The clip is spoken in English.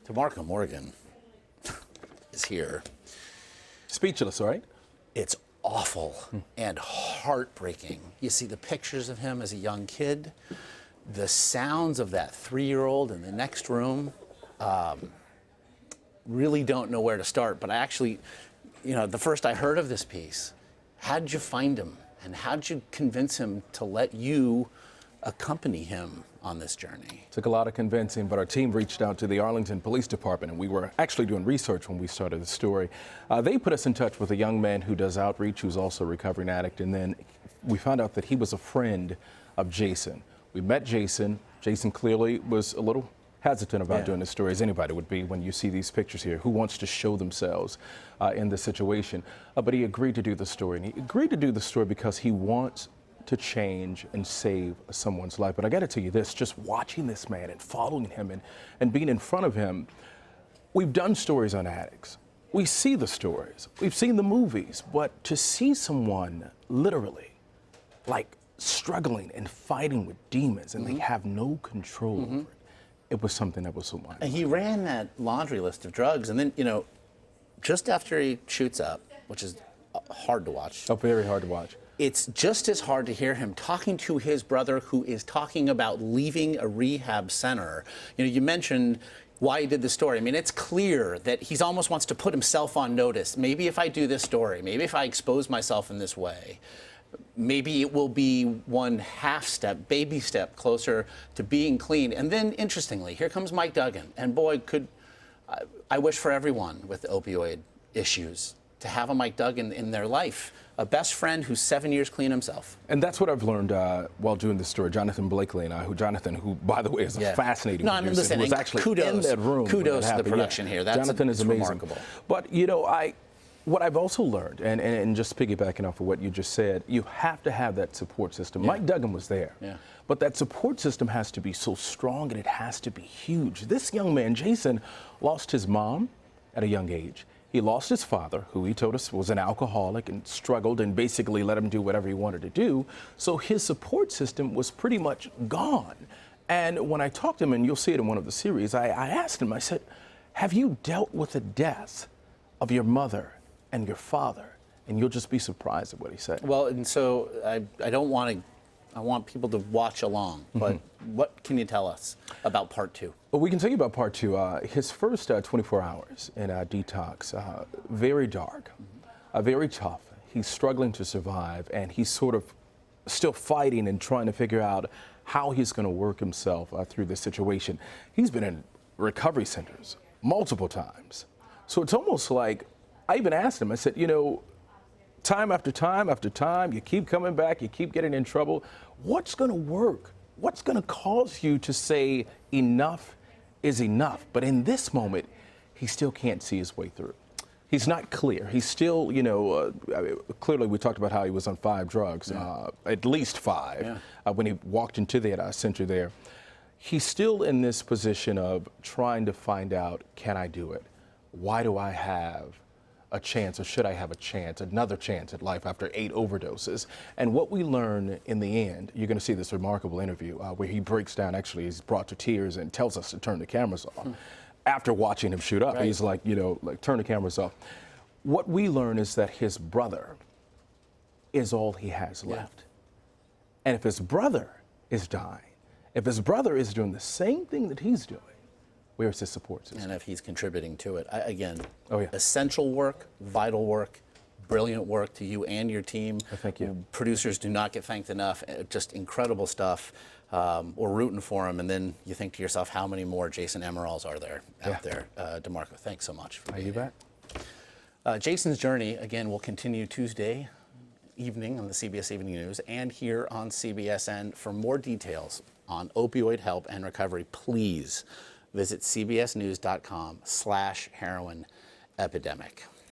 DeMarco Morgan is here. Speechless, right? It's awful and heartbreaking. You see the pictures of him as a young kid, the sounds of that 3-year-old in the next room. Really don't know where to start, but I actually, the first I heard of this piece, how'd you find him? And how'd you convince him to let you accompany him on this journey? Took a lot of convincing, but our team reached out to the Arlington Police Department, and we were actually doing research when we started the story. They put us in touch with a young man who does outreach, who's also a recovering addict, and then we found out that he was a friend of Jason. We met Jason. Jason clearly was a little hesitant about doing this story, as anybody would be when you see these pictures here, who wants to show themselves in this situation. But he agreed to do the story, and he agreed to do the story because he wants to change and save someone's life. But I got to tell you this, just watching this man and following him and being in front of him, we've done stories on addicts. We see the stories, we've seen the movies, but to see someone literally like struggling and fighting with demons and they have no control over it, it was something that was so wonderful. And he ran that laundry list of drugs, and then, just after he shoots up, which is hard to watch. Oh, very hard to watch. It's just as hard to hear him talking to his brother, who is talking about leaving a rehab center. You mentioned why he did the story. I mean, it's clear that he almost wants to put himself on notice. Maybe if I do this story, maybe if I expose myself in this way, maybe it will be one baby step closer to being clean. And then, interestingly, here comes Mike Duggan. And boy, I wish for everyone with opioid issues to have a Mike Duggan in their life, a best friend who's 7 years clean himself. And that's what I've learned while doing this story. Jonathan Blakely and I, who, by the way, is a fascinating producer, who was actually in that room. Kudos to the production here. Jonathan is amazing. Remarkable. But, what I've also learned, and just piggybacking off of what you just said, you have to have that support system. Mike Duggan was there, but that support system has to be so strong and it has to be huge. This young man, Jason, lost his mom at a young age. He lost his father, who he told us was an alcoholic and struggled and basically let him do whatever he wanted to do. So his support system was pretty much gone. And when I talked to him, and you'll see it in one of the series, I asked him, I said, have you dealt with the death of your mother and your father? And you'll just be surprised at what he said. Well, and so I want people to watch along, but what can you tell us about part 2? Well, we can tell you about part 2. His first 24 hours in detox, very dark, very tough. He's struggling to survive, and he's sort of still fighting and trying to figure out how he's going to work himself through this situation. He's been in recovery centers multiple times. So it's almost like, I even asked him, I said, time after time after time, you keep coming back, you keep getting in trouble. What's going to work? What's going to cause you to say enough is enough? But in this moment, he still can't see his way through. He's not clear. He's still, clearly we talked about how he was on 5 drugs, at least 5, when he walked into that center there. He's still in this position of trying to find out, can I do it? Why do I have a chance, or should I have a chance, another chance at life after 8 overdoses? And what we learn in the end, you're going to see this remarkable interview where he breaks down, actually he's brought to tears and tells us to turn the cameras off. After watching him shoot up, he's like, turn the cameras off. What we learn is that his brother is all he has left. And if his brother is dying, if his brother is doing the same thing that he's doing, where's his support system? And if he's contributing to it. Again, Oh, yeah. essential work, vital work, brilliant work to you and your team. Thank you. Producers do not get thanked enough. Just incredible stuff. We're rooting for him, and then you think to yourself, how many more Jason Emeralds are there out there? DeMarco, thanks so much for being here. Jason's journey, again, will continue Tuesday evening on the CBS Evening News and here on CBSN. For more details on opioid help and recovery, please visit cbsnews.com/heroin epidemic.